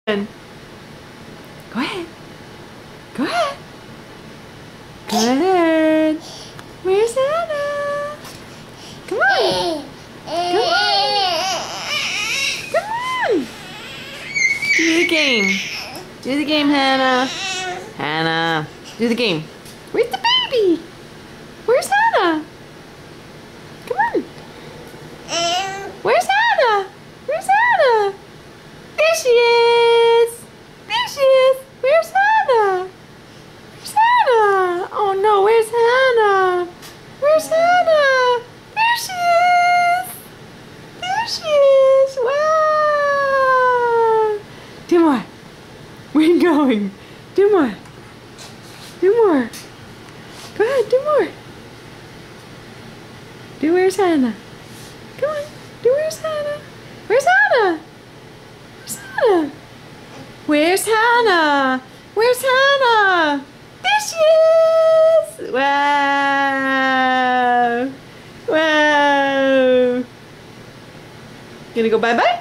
Go ahead. Go ahead. Go ahead. Where's Hannah? Come on. Come on. Come on. Do the game. Do the game, Hannah. Hannah. Do the game. Where's the baby? Where's Hannah? Come on. Where's Hannah? Where's Hannah? There she is. There she is. Where's Hannah? Where's Hannah? Oh no, where's Hannah? Where's Hannah? There she is. There she is. Wow. Two more. Where are you going? Two more. Two more. Go ahead, do more. Do where's Hannah? Come on. Do where's Hannah? Where's Hannah? Where's Hannah? Where's Hannah? Where's Hannah? There she is! Wow! Wow! Gonna go bye-bye?